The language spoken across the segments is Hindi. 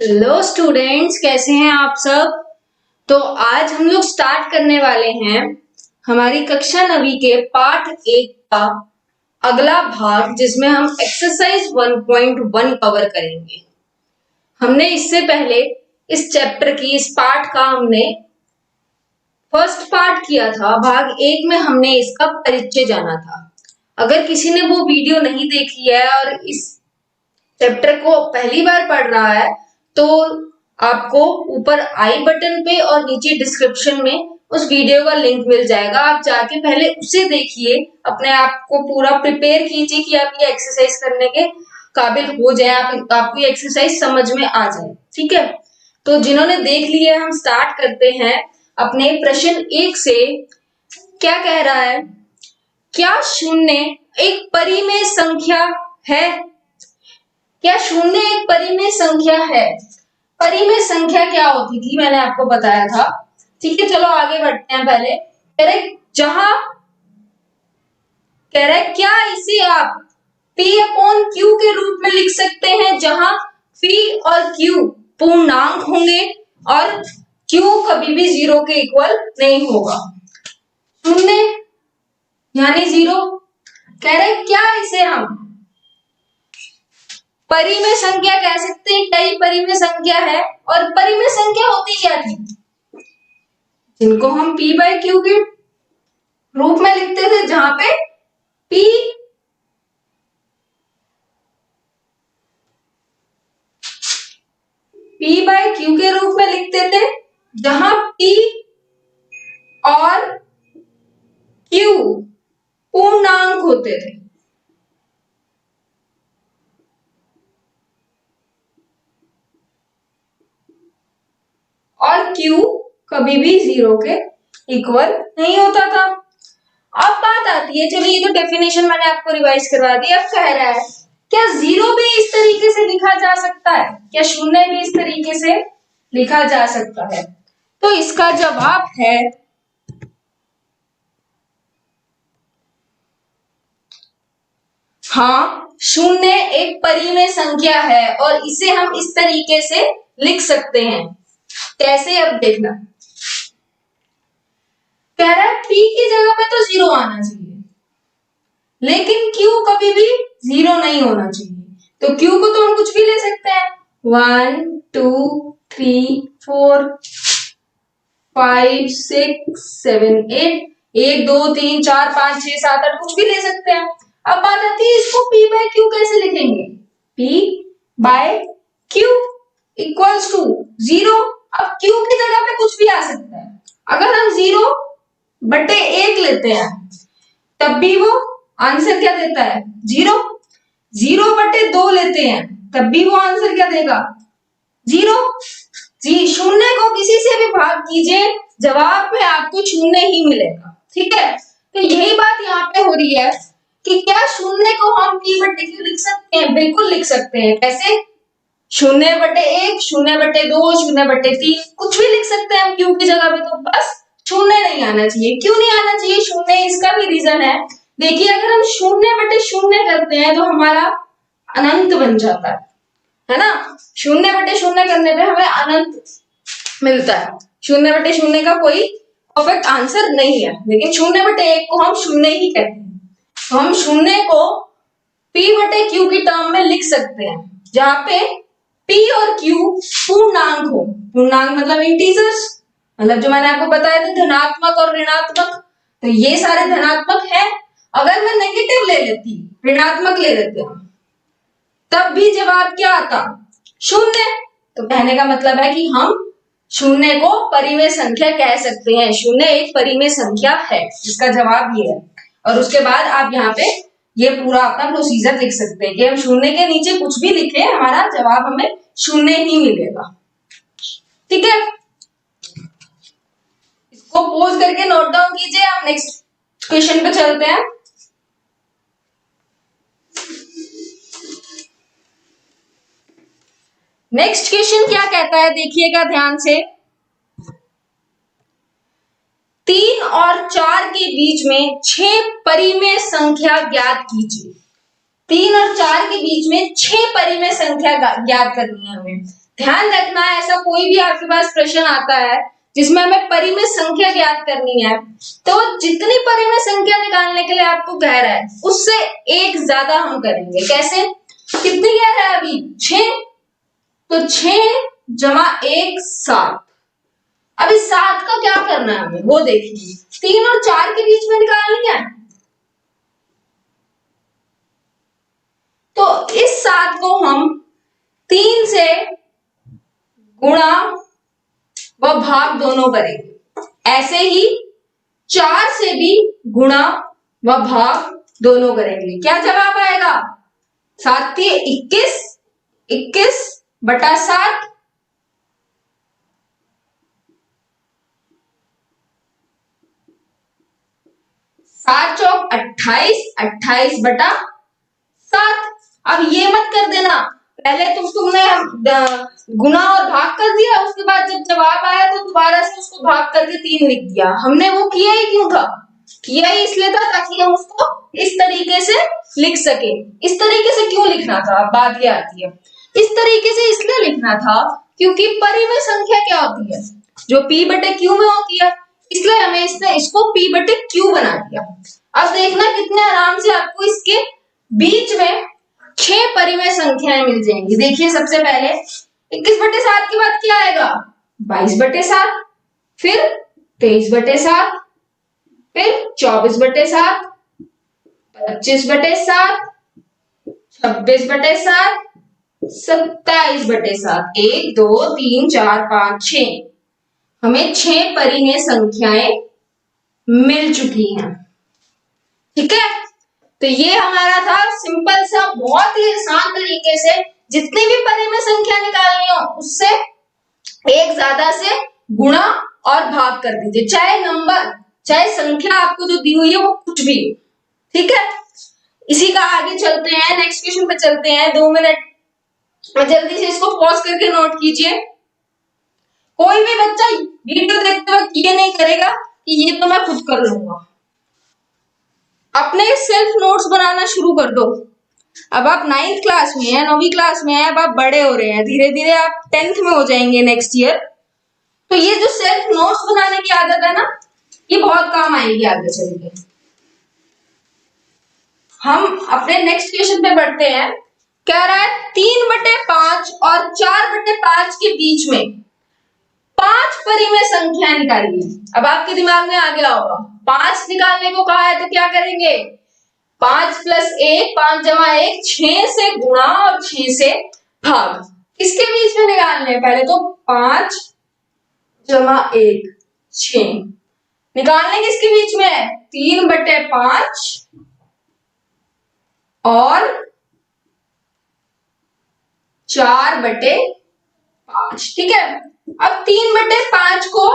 हेलो स्टूडेंट्स, कैसे हैं आप सब। तो आज हम लोग स्टार्ट करने वाले हैं हमारी कक्षा 9वीं के पाठ 1 का अगला भाग, जिसमें हम एक्सरसाइज 1.1 कवर करेंगे। हमने इससे पहले इस चैप्टर की इस पाठ का हमने फर्स्ट पार्ट किया था। भाग 1 में हमने इसका परिचय जाना था। अगर किसी ने वो वीडियो नहीं देखी है और इस चैप्टर को पहली बार पढ़ रहा है तो आपको ऊपर आई बटन पे और नीचे डिस्क्रिप्शन में उस वीडियो का लिंक मिल जाएगा। आप जाके पहले उसे देखिए, अपने आप को पूरा प्रिपेयर कीजिए कि आप ये एक्सरसाइज करने के काबिल हो जाए, आपको ये एक्सरसाइज समझ में आ जाए। ठीक है, तो जिन्होंने देख लिया हम स्टार्ट करते हैं अपने प्रश्न 1 से। क्या कह रहा है, क्या शून्य एक परिमेय संख्या है? क्या शून्य एक परिमेय संख्या है? परिमेय संख्या क्या होती थी मैंने आपको बताया था। ठीक है, चलो आगे बढ़ते हैं। पहले कह रहे क्या इसे आप P अपॉन Q के रूप में लिख सकते हैं, जहां P और Q पूर्णांक होंगे और Q कभी भी 0 के इक्वल नहीं होगा। शून्य यानी 0। कह रहे क्या इसे हम परिमेय संख्या कह सकते हैं? क्या ये परिमेय संख्या है? और परिमेय संख्या होती क्या थी? जिनको हम P बाय Q के रूप में लिखते थे, जहां पे P बाय Q के रूप में लिखते थे, जहां P और Q पूर्णांक होते थे। और Q कभी भी 0 के इक्वल नहीं होता था। अब बात आती है, चलिए ये तो डेफिनेशन मैंने आपको रिवाइज करवा दी। अब कह रहा है क्या 0 भी इस तरीके से लिखा जा सकता है? क्या शून्य भी इस तरीके से लिखा जा सकता है? तो इसका जवाब है हाँ, शून्य एक परिमेय संख्या है और इसे हम इस तरीके से लिख सकते हैं। कैसे, अब देखना। कह रहा है P की जगह पे तो 0 आना चाहिए, लेकिन Q कभी भी 0 नहीं होना चाहिए। तो Q को तो हम कुछ भी ले सकते हैं, 1 2 3 4 5 6 7 8 1 2 3 4 5 6 7 8 कुछ भी ले सकते हैं। अब बात आती है इसको P बाय Q कैसे लिखेंगे? P by Q equals to 0। अब Q की जगह पे कुछ भी आ सकता है। अगर हम 0/1 लेते हैं तब भी वो आंसर क्या देता है? 0। 0/2 लेते हैं तब भी वो आंसर क्या देगा? 0। जी, शून्य को किसी से भी भाग कीजिए, जवाब में आपको शून्य ही मिलेगा। ठीक है, तो यही बात यहाँ पे हो रही है कि क्या शून्य को हम P/Q लिख सकते हैं? बिल्कुल लिख सकते हैं। कैसे? 0/1 0/2 0/3 कुछ भी लिख सकते हैं हम Q की जगह पे। तो बस शून्य नहीं आना चाहिए। क्यों नहीं आना चाहिए शून्य? इसका भी रीजन है। देखिए, अगर हम 0/0 करते हैं तो हमारा अनंत बन जाता है ना। 0/0 करने पे हमें अनंत मिलता है। 0/0 का कोई परफेक्ट आंसर नहीं है, लेकिन 0/1 को हम शून्य ही कहते हैं। तो हम शून्य को P/Q की टर्म में लिख सकते हैं, जहां पे P और Q पूर्णांक हो। पूर्णांक मतलब इंटीजर्स, मतलब जो मैंने आपको बताया था धनात्मक और ऋणात्मक। तो ये सारे धनात्मक है। अगर मैं नेगेटिव ले लेती, ऋणात्मक ले लेते हैं, तब भी जवाब क्या आता? शून्य। तो कहने का मतलब है कि हम शून्य को परिमेय संख्या कह सकते हैं। शून्य एक परिमेय संख्या है, इसका जवाब ये है। और उसके बाद आप यहाँ पे ये पूरा अपना प्रोसीजर लिख सकते हैं कि हम शून्य के नीचे कुछ भी लिखे, हमारा जवाब हमें शून्य ही मिलेगा। ठीक है, इसको पोज करके नोट डाउन कीजिए। आप नेक्स्ट क्वेश्चन पे चलते हैं। नेक्स्ट क्वेश्चन क्या कहता है, देखिएगा ध्यान से। 3 और 4 के बीच में 6 परिमेय संख्या ज्ञात कीजिए। 3 और 4 के बीच में 6 परिमेय संख्या ज्ञात करनी है हमें। ध्यान रखना है, ऐसा कोई भी आपके पास प्रश्न आता है जिसमें हमें परिमेय संख्या ज्ञात करनी है, तो जितनी परिमेय संख्या निकालने के लिए आपको कह रहा है उससे एक ज्यादा हम करेंगे। कैसे? कितनी कह रहा है अभी? 6, तो 6 जमा 1 7। अब इस 7 का क्या करना है हमें वो देखिए, 3 और 4 के बीच में निकालनी है। तो इस 7 को हम 3 से गुणा व भाग दोनों करेंगे, ऐसे ही 4 से भी गुणा व भाग दोनों करेंगे। क्या जवाब आएगा? 7 के 21, 21 बटा 7, 7 चौक 28, 28 बटा 7। अब ये मत कर देना, पहले तुमने गुणा और भाग कर दिया, उसके बाद जब जवाब आया तो दोबारा से उसको भाग करके 3 लिख दिया। हमने वो किया ही क्यों था? किया ही इसलिए था ताकि हम उसको इस तरीके से लिख सके। इस तरीके से क्यों लिखना था, बात ये आती है। इस तरीके से इसलिए लिखना था क्योंकि परिमेय संख्या क्या होती है? जो p बटे q में होती है, इसलिए हमें इसको p बटे q बना दिया। अब देखना कितने आराम से आपको इसके बीच में 6 परिमेय संख्याएं मिल जाएंगी। देखिए सबसे पहले 21 बटे 7 के बाद क्या आएगा? 22 बटे 7, फिर 23 बटे 7, फिर 24 बटे 7, 25 बटे 7, 26 बटे 7, 27 बटे 7। 1 2 3 4 5 6, हमें 6 परिमेय संख्याएं मिल चुकी हैं। ठीक है, तो ये हमारा था सिंपल सा, बहुत ही आसान तरीके से जितनी भी परिमेय संख्या निकालनी हो उससे एक ज्यादा से गुणा और भाग कर दीजिए, चाहे नंबर चाहे संख्या आपको जो दी हुई है वो कुछ भी हो। ठीक है, इसी का आगे चलते हैं, नेक्स्ट क्वेश्चन पे चलते हैं। 2 मिनट जल्दी से इसको पॉज करके नोट कीजिए। कोई भी बच्चा वीडियो देखते वक्त ये नहीं करेगा कि ये तो मैं खुद कर लूंगा। अपने सेल्फ नोट्स बनाना शुरू कर दो। अब आप 9th क्लास में है, 9वीं क्लास में है, अब आप बड़े हो रहे हैं, धीरे धीरे आप 10th में हो जाएंगे नेक्स्ट ईयर। तो ये जो सेल्फ नोट्स बनाने की आदत है ना, ये बहुत काम आएगी आगे चल के। हम अपने नेक्स्ट क्वेश्चन पे बढ़ते हैं। कह रहा है 3 बटे 5 और 4 बटे 5 के बीच में 5 परिमेय संख्या निकालिए। अब आपके दिमाग में आ गया होगा 5 निकालने को कहा है तो क्या करेंगे? 5 प्लस 1, 5 जमा 1, 6 से गुणा और 6 से भाग। किसके बीच में निकालने हैं? पहले तो 5 जमा 1 6, निकालने किसके बीच में है? 3 बटे 5 और 4 बटे 5। ठीक है, अब 3 बटे 5 को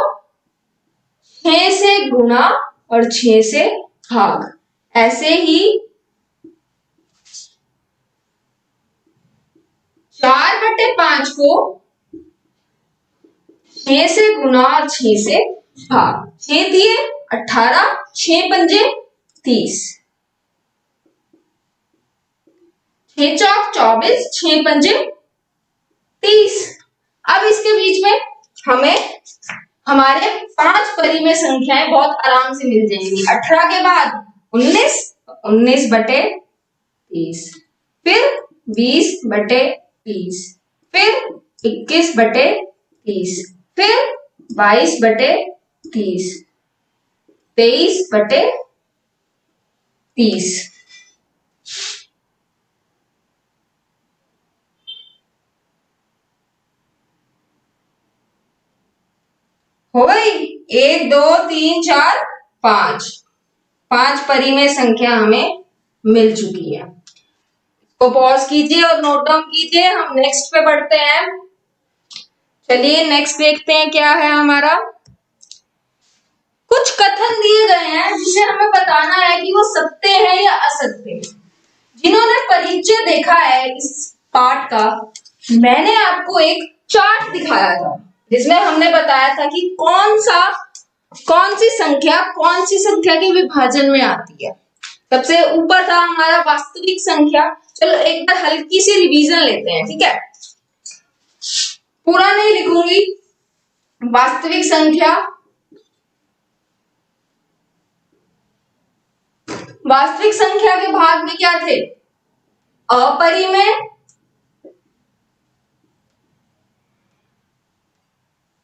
6 से गुणा और 6 से भाग, ऐसे ही 4 बटे 5 को 6 से गुणा और 6 से भाग। 6 दिए 18, 6 पंजे 30, 6 चौक 24, 6 पंजे 30। अब इसके बीच में हमें हमारे 5 परिमेय संख्याएं बहुत आराम से मिल जाएंगी। 18 के बाद 19, 19 बटे 30, फिर 20 बटे 30, फिर 21 बटे 30, फिर 22 बटे 30, 23 बटे 30। हो गई 1 2 3 4 5, 5 परिमेय संख्या हमें मिल चुकी है। तो पॉज कीजिए और नोट डाउन कीजिए, हम नेक्स्ट पे बढ़ते हैं। चलिए नेक्स्ट देखते हैं क्या है हमारा। कुछ कथन दिए गए हैं जिसे हमें बताना है कि वो सत्य है या असत्य है। जिन्होंने परिचय देखा है इस पाठ का, मैंने आपको एक चार्ट दिखाया था जिसमें हमने बताया था कि कौन सी संख्या के विभाजन में आती है। सबसे ऊपर था हमारा वास्तविक संख्या। चलो एक बार हल्की सी रिवीजन लेते हैं, ठीक है। पूरा नहीं लिखूंगी। वास्तविक संख्या, वास्तविक संख्या के भाग में क्या थे? अपरिमेय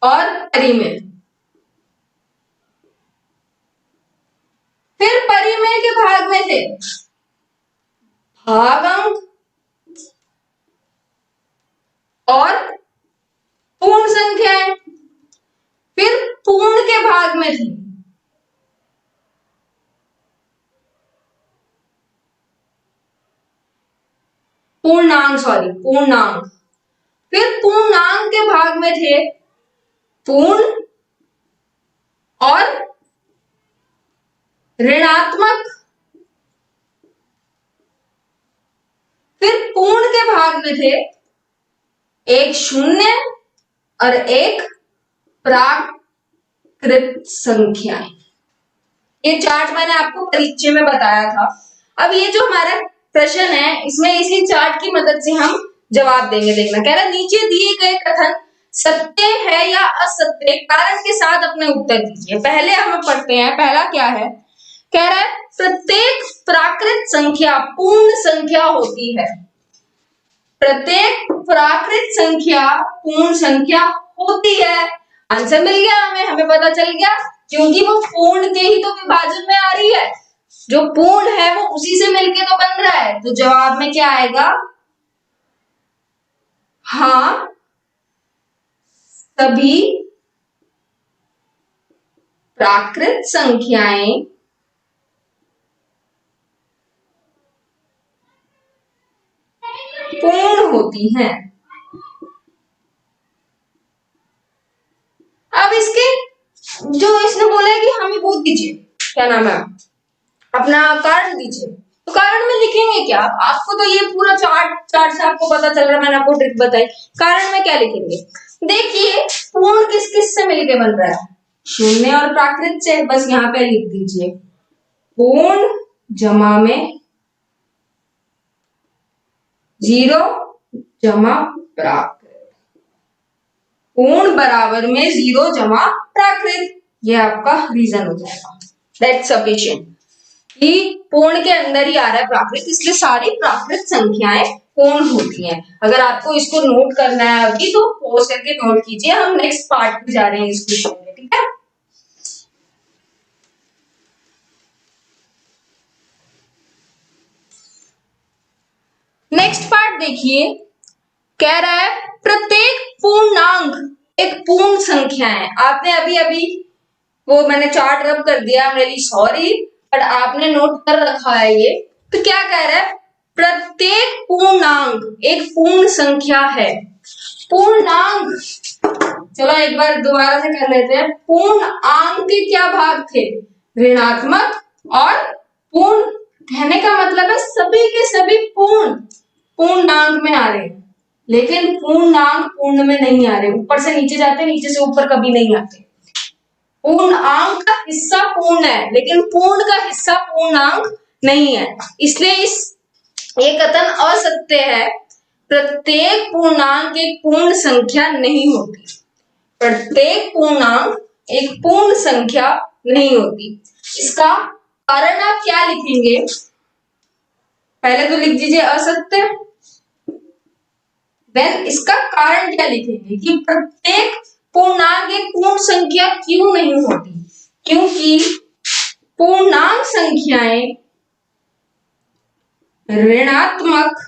और परिमेय। फिर परिमेय के भाग में थे भागांक और पूर्ण संख्याएं। फिर पूर्ण के भाग में थी पूर्णांक। फिर पूर्णांक के भाग में थे पूर्ण और ऋणात्मक। फिर पूर्ण के भाग में थे एक शून्य और एक प्राकृत संख्याएं। ये चार्ट मैंने आपको परिचय में बताया था। अब ये जो हमारा प्रश्न है, इसमें इसी चार्ट की मदद से हम जवाब देंगे। देखना, कह रहा है नीचे दिए गए कथन सत्य है या असत्य, कारण के साथ अपने उत्तर दीजिए। पहले हम पढ़ते हैं, पहला क्या है? कह रहा है प्रत्येक प्राकृत संख्या पूर्ण संख्या होती है। प्रत्येक प्राकृत संख्या पूर्ण संख्या होती है। आंसर मिल गया हमें पता चल गया, क्योंकि वो पूर्ण के ही तो विभाजन में आ रही है। जो पूर्ण है वो उसी से मिलके तो बन रहा है। तो जवाब में क्या आएगा? हाँ, सभी प्राकृत संख्याएं पूर्ण होती हैं। अब इसके जो इसने बोला है कि हमें वो दीजिए, क्या नाम है, अपना कारण दीजिए। तो कारण में लिखेंगे क्या? आपको तो ये पूरा चार्ट से आपको पता चल रहा है, मैंने आपको ट्रिक बताई। कारण में क्या लिखेंगे? देखिए पूर्ण किस किस से मिलके बन रहा है? शून्य और प्राकृत से। बस यहाँ पे लिख दीजिए पूर्ण जमा में 0 जमा प्राकृत। पूर्ण बराबर में 0 जमा प्राकृत। ये आपका रीजन हो जाएगा। दैट्स सफिशिएंट कि पूर्ण के अंदर ही आ रहा है प्राकृत, इसलिए सारी प्राकृत संख्याएं पूर्ण होती हैं। अगर आपको इसको नोट करना है अभी, तो पॉज करके नोट कीजिए। हम नेक्स्ट पार्ट पे जा रहे हैं इस क्वेश्चन में, ठीक है? नेक्स्ट पार्ट देखिए, कह रहा है प्रत्येक पूर्णांक एक पूर्ण संख्या है। आपने अभी अभी वो मैंने चार्ट रब कर दिया, रियली सॉरी, बट आपने नोट कर रखा है ये। तो क्या कह रहा है? प्रत्येक पूर्णांक एक पूर्ण संख्या है। पूर्णांक, चलो एक बार दोबारा से कर लेते हैं। पूर्णांक के क्या भाग थे? ऋणात्मक और पूर्ण। कहने का मतलब है सभी के सभी पूर्णांक में आ रहे हैं, लेकिन पूर्णांक पूर्ण में नहीं आ रहे। ऊपर से नीचे जाते, नीचे से ऊपर कभी नहीं आते। पूर्णांक का हिस्सा पूर्ण है, लेकिन पूर्ण का हिस्सा पूर्णांक नहीं है, इसलिए ये कथन असत्य है। प्रत्येक पूर्णांक एक पूर्ण संख्या नहीं होती। प्रत्येक पूर्णांक एक पूर्ण संख्या नहीं होती। इसका कारण आप क्या लिखेंगे? पहले तो लिख दीजिए असत्य, देन इसका कारण क्या लिखेंगे कि प्रत्येक पूर्णांक एक पूर्ण संख्या क्यों नहीं होती? क्योंकि पूर्णांक संख्याएं ऋणात्मक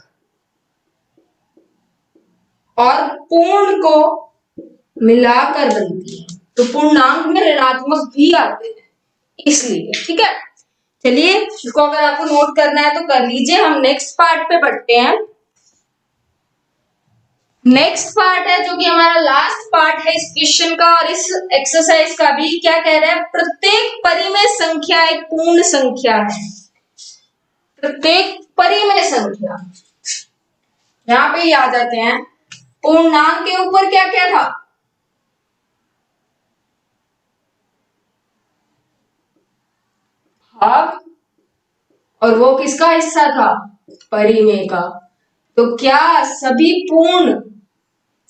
और पूर्ण को मिलाकर बनती है। तो पूर्णांक में ऋणात्मक भी आते हैं, इसलिए। ठीक है, चलिए इसको अगर आपको नोट करना है तो कर लीजिए। हम नेक्स्ट पार्ट पे बढ़ते हैं। नेक्स्ट पार्ट है जो कि हमारा लास्ट पार्ट है इस क्वेश्चन का और इस एक्सरसाइज का भी। क्या कह रहा है? प्रत्येक परिमेय संख्या एक पूर्ण संख्या है। प्रत्येक परिमेय संख्या, यहां पे ही आ जाते हैं। पूर्णांक के ऊपर क्या क्या था? भाग, और वो किसका हिस्सा था? परिमेय का। तो क्या सभी पूर्ण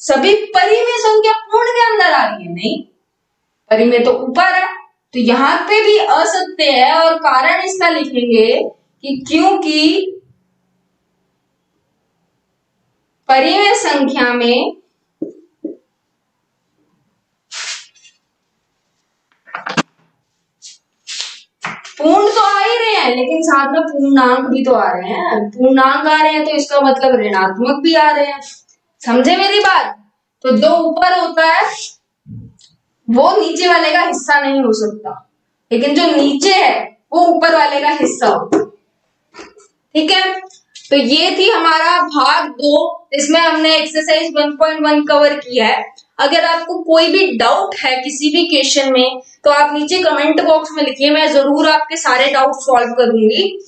सभी परिमेय संख्या पूर्ण के अंदर आ रही है? नहीं, परिमेय तो ऊपर है, तो यहां पे भी असत्य है और कारण इसका लिखेंगे कि क्योंकि परिमेय संख्या में पूर्ण तो आ ही रहे हैं, लेकिन साथ में पूर्णांक भी तो आ रहे हैं। पूर्णांक आ रहे हैं तो इसका मतलब ऋणात्मक भी आ रहे हैं। समझे मेरी बात? तो जो ऊपर होता है वो नीचे वाले का हिस्सा नहीं हो सकता, लेकिन जो नीचे है वो ऊपर वाले का हिस्सा होता है। ठीक है, तो ये थी हमारा भाग 2, इसमें हमने एक्सरसाइज 1.1 कवर किया है। अगर आपको कोई भी डाउट है किसी भी क्वेश्चन में तो आप नीचे कमेंट बॉक्स में लिखिए, मैं जरूर आपके सारे डाउट सॉल्व करूंगी।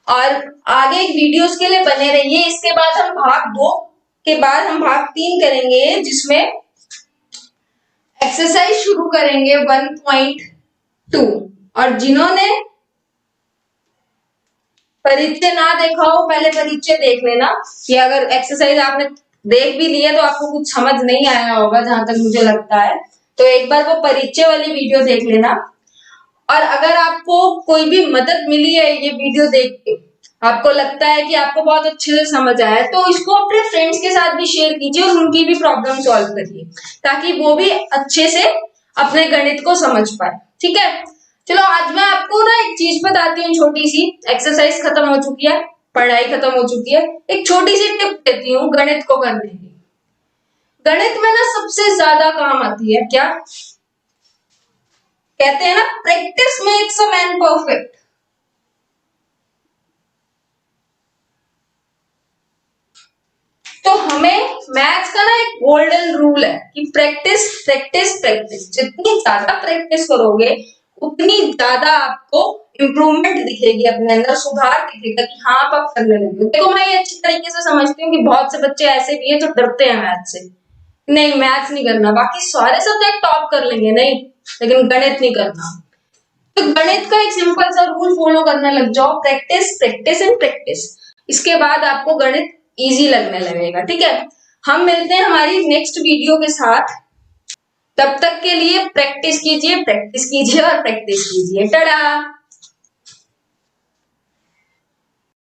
और आगे वीडियोस के लिए बने रहिए। इसके बाद हम भाग 2 के बाद हम भाग 3 करेंगे, जिसमें एक्सरसाइज शुरू करेंगे 1.2। और जिन्होंने परिचय ना देखा हो, पहले परिचय देख लेना कि अगर एक्सरसाइज आपने देख भी ली है तो आपको कुछ समझ नहीं आया होगा, जहां तक मुझे लगता है, तो एक बार वो परिचय वाली वीडियो देख लेना। और अगर आपको कोई भी मदद मिली है ये वीडियो देख के, आपको लगता है कि आपको बहुत अच्छे से समझ आया, तो इसको अपने फ्रेंड्स के साथ भी शेयर कीजिए और उनकी भी प्रॉब्लम सॉल्व करिए, ताकि वो भी अच्छे से अपने गणित को समझ पाए। ठीक है, चलो आज मैं आपको ना एक चीज बताती हूँ, छोटी सी। एक्सरसाइज खत्म हो चुकी है, पढ़ाई खत्म हो चुकी है, एक छोटी सी टिप देती हूँ गणित को करने की। गणित में ना सबसे ज्यादा काम आती है क्या? कहते हैं ना, practice makes a man perfect. तो हमें मैथ्स का ना एक गोल्डन रूल है कि प्रैक्टिस प्रैक्टिस प्रैक्टिस। जितनी ज्यादा प्रैक्टिस करोगे उतनी ज्यादा आपको इंप्रूवमेंट दिखेगी, अपने अंदर सुधार दिखेगा कि हाँ आप अब करने लगे। देखो मैं ये अच्छी तरीके से समझती हूँ कि बहुत से बच्चे ऐसे भी हैं जो डरते हैं मैथ्स से, नहीं मैथ्स नहीं करना, बाकी सारे सब्जेक्ट टॉप कर लेंगे नहीं, लेकिन गणित नहीं करना। तो गणित का एक सिंपल सा रूल फॉलो करने लग जाओ, प्रैक्टिस प्रैक्टिस एंड प्रैक्टिस। इसके बाद आपको गणित इजी लगने लगेगा। ठीक है, हम मिलते हैं हमारी नेक्स्ट वीडियो के साथ। तब तक के लिए प्रैक्टिस कीजिए और प्रैक्टिस कीजिए। टाटा।